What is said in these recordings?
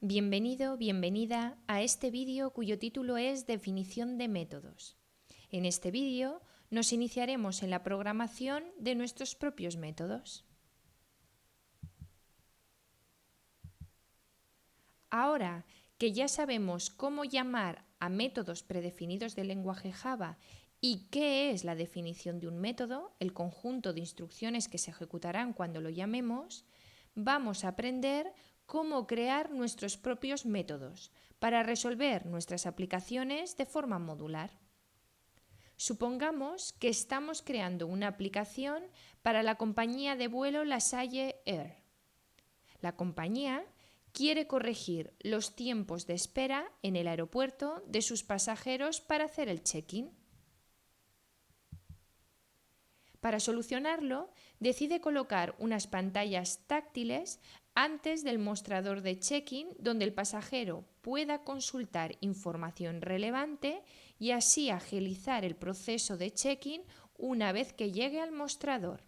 Bienvenido, bienvenida a este vídeo cuyo título es Definición de métodos. En este vídeo nos iniciaremos en la programación de nuestros propios métodos. Ahora que ya sabemos cómo llamar a métodos predefinidos del lenguaje Java y qué es la definición de un método, el conjunto de instrucciones que se ejecutarán cuando lo llamemos, vamos a aprender cómo crear nuestros propios métodos para resolver nuestras aplicaciones de forma modular. Supongamos que estamos creando una aplicación para la compañía de vuelo LaSalle Air. La compañía quiere corregir los tiempos de espera en el aeropuerto de sus pasajeros para hacer el check-in. Para solucionarlo, decide colocar unas pantallas táctiles antes del mostrador de check-in donde el pasajero pueda consultar información relevante y así agilizar el proceso de check-in una vez que llegue al mostrador.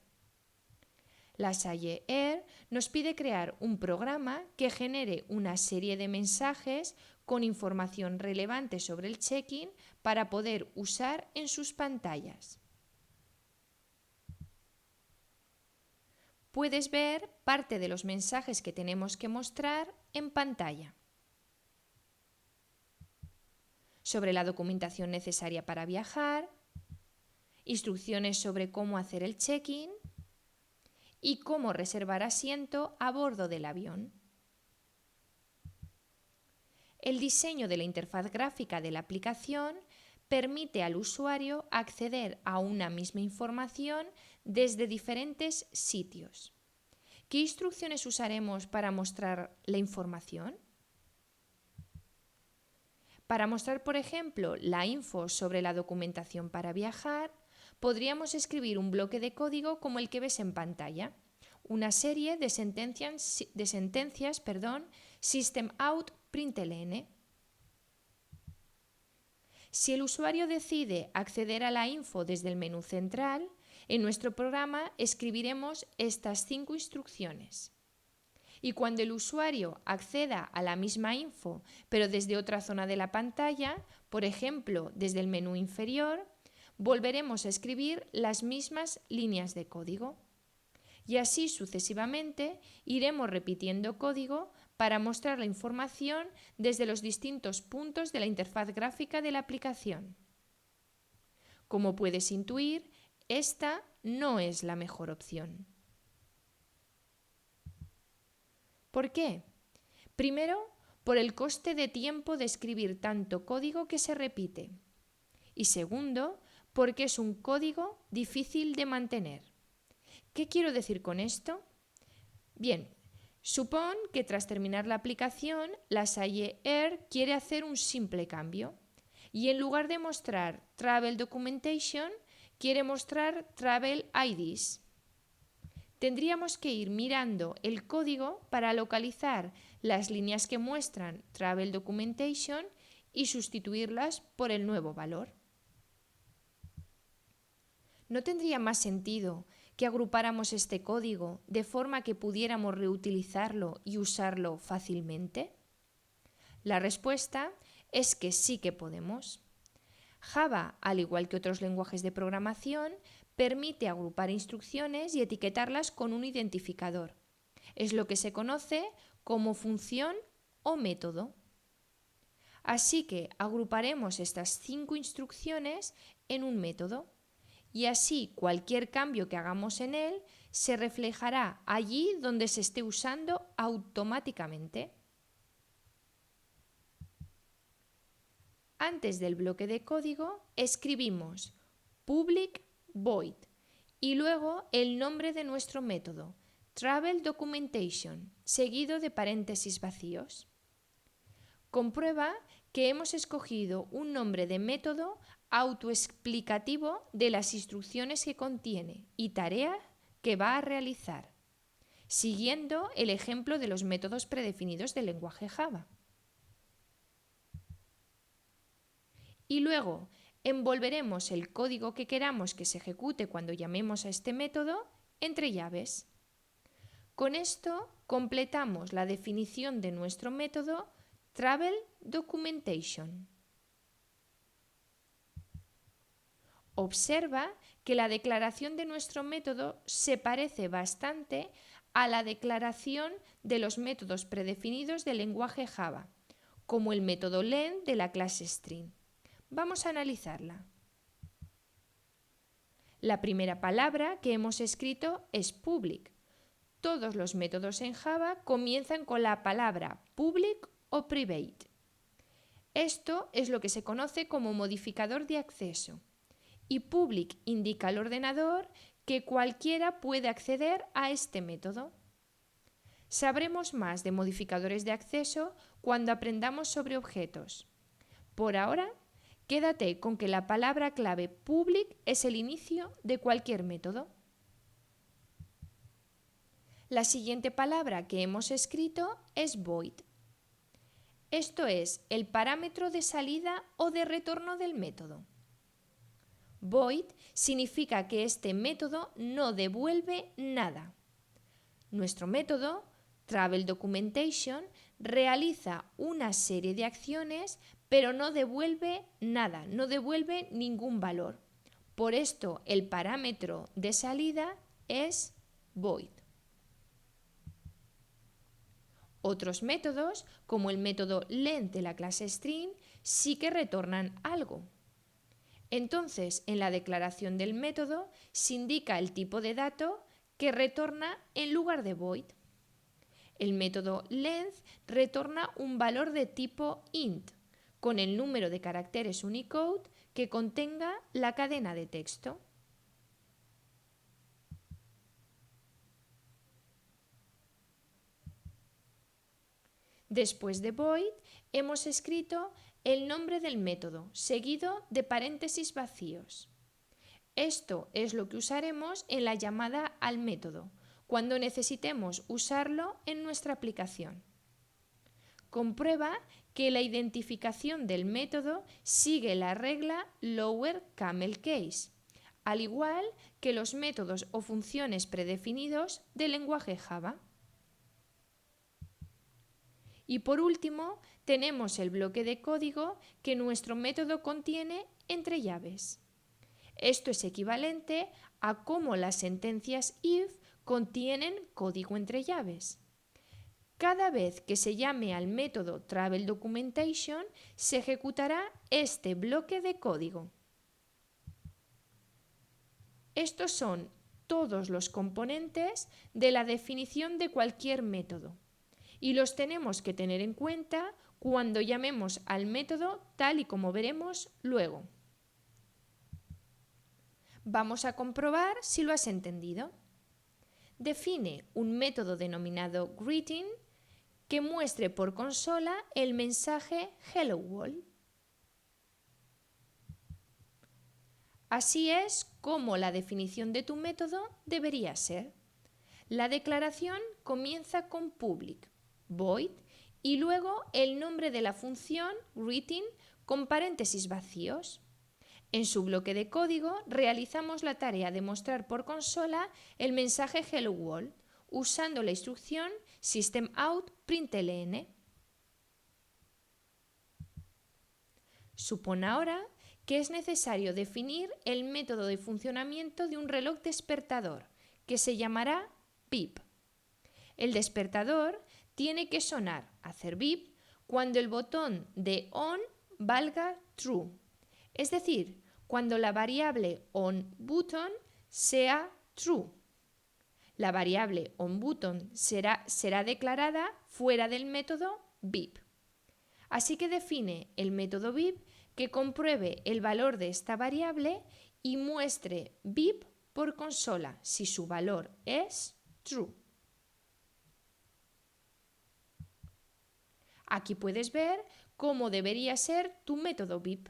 LaSalle Air nos pide crear un programa que genere una serie de mensajes con información relevante sobre el check-in para poder usar en sus pantallas. Puedes ver parte de los mensajes que tenemos que mostrar en pantalla. Sobre la documentación necesaria para viajar, instrucciones sobre cómo hacer el check-in y cómo reservar asiento a bordo del avión. El diseño de la interfaz gráfica de la aplicación permite al usuario acceder a una misma información desde diferentes sitios. ¿Qué instrucciones usaremos para mostrar la información? Para mostrar, por ejemplo, la info sobre la documentación para viajar, podríamos escribir un bloque de código como el que ves en pantalla, una serie de sentencias system out println. Si el usuario decide acceder a la info desde el menú central, en nuestro programa escribiremos estas 5 instrucciones. Y cuando el usuario acceda a la misma info, pero desde otra zona de la pantalla, por ejemplo, desde el menú inferior, volveremos a escribir las mismas líneas de código. Y así sucesivamente iremos repitiendo código para mostrar la información desde los distintos puntos de la interfaz gráfica de la aplicación. Como puedes intuir, esta no es la mejor opción. ¿Por qué? Primero, por el coste de tiempo de escribir tanto código que se repite. Y segundo, porque es un código difícil de mantener. ¿Qué quiero decir con esto? Bien, supón que tras terminar la aplicación, LaSalle Air quiere hacer un simple cambio y en lugar de mostrar Travel Documentation, quiere mostrar Travel IDs. Tendríamos que ir mirando el código para localizar las líneas que muestran Travel Documentation y sustituirlas por el nuevo valor. ¿No tendría más sentido que agrupáramos este código de forma que pudiéramos reutilizarlo y usarlo fácilmente? La respuesta es que sí que podemos. Java, al igual que otros lenguajes de programación, permite agrupar instrucciones y etiquetarlas con un identificador. Es lo que se conoce como función o método. Así que agruparemos estas 5 instrucciones en un método y así cualquier cambio que hagamos en él se reflejará allí donde se esté usando automáticamente. Antes del bloque de código escribimos public void y luego el nombre de nuestro método, Travel Documentation, seguido de paréntesis vacíos. Comprueba que hemos escogido un nombre de método autoexplicativo de las instrucciones que contiene y tarea que va a realizar, siguiendo el ejemplo de los métodos predefinidos del lenguaje Java. Y luego envolveremos el código que queramos que se ejecute cuando llamemos a este método entre llaves. Con esto completamos la definición de nuestro método Travel Documentation. Observa que la declaración de nuestro método se parece bastante a la declaración de los métodos predefinidos del lenguaje Java, como el método len de la clase string. Vamos a analizarla. La primera palabra que hemos escrito es public. Todos los métodos en Java comienzan con la palabra public o private. Esto es lo que se conoce como modificador de acceso. Y public indica al ordenador que cualquiera puede acceder a este método. Sabremos más de modificadores de acceso cuando aprendamos sobre objetos. Por ahora, quédate con que la palabra clave public es el inicio de cualquier método. La siguiente palabra que hemos escrito es void. Esto es el parámetro de salida o de retorno del método. Void significa que este método no devuelve nada. Nuestro método, Travel Documentation, realiza una serie de acciones, pero no devuelve nada, no devuelve ningún valor. Por esto, el parámetro de salida es void. Otros métodos, como el método len de la clase string, sí que retornan algo. Entonces, en la declaración del método se indica el tipo de dato que retorna en lugar de void. El método length retorna un valor de tipo int, con el número de caracteres Unicode que contenga la cadena de texto. Después de void, hemos escrito el nombre del método, seguido de paréntesis vacíos. Esto es lo que usaremos en la llamada al método, cuando necesitemos usarlo en nuestra aplicación. Comprueba que la identificación del método sigue la regla lower camel case, al igual que los métodos o funciones predefinidos del lenguaje Java. Y por último, tenemos el bloque de código que nuestro método contiene entre llaves. Esto es equivalente a cómo las sentencias if contienen código entre llaves. Cada vez que se llame al método Travel Documentation, se ejecutará este bloque de código. Estos son todos los componentes de la definición de cualquier método y los tenemos que tener en cuenta cuando llamemos al método tal y como veremos luego. Vamos a comprobar si lo has entendido. Define un método denominado greeting que muestre por consola el mensaje Hello World. Así es como la definición de tu método debería ser. La declaración comienza con public, void y luego el nombre de la función greeting con paréntesis vacíos. En su bloque de código realizamos la tarea de mostrar por consola el mensaje Hello World usando la instrucción systemout.println. Supón ahora que es necesario definir el método de funcionamiento de un reloj despertador, que se llamará beep. El despertador tiene que sonar, hacer beep, cuando el botón de on valga true, es decir, cuando la variable onButton sea true. La variable onButton será declarada fuera del método beep. Así que define el método beep que compruebe el valor de esta variable y muestre beep por consola si su valor es true. Aquí puedes ver cómo debería ser tu método beep.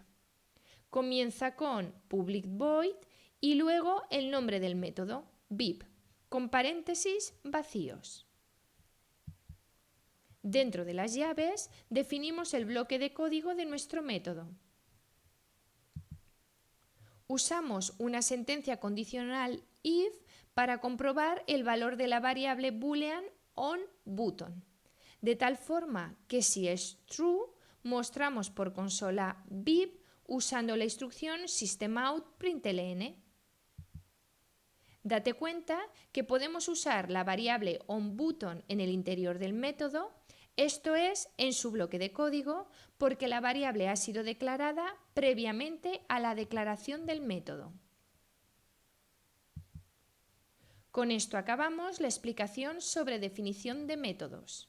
Comienza con public void y luego el nombre del método, beep, con paréntesis vacíos. Dentro de las llaves definimos el bloque de código de nuestro método. Usamos una sentencia condicional if para comprobar el valor de la variable boolean onButton, de tal forma que si es true, mostramos por consola VIP usando la instrucción systemout.println. Date cuenta que podemos usar la variable onButton en el interior del método, esto es, en su bloque de código, porque la variable ha sido declarada previamente a la declaración del método. Con esto acabamos la explicación sobre definición de métodos.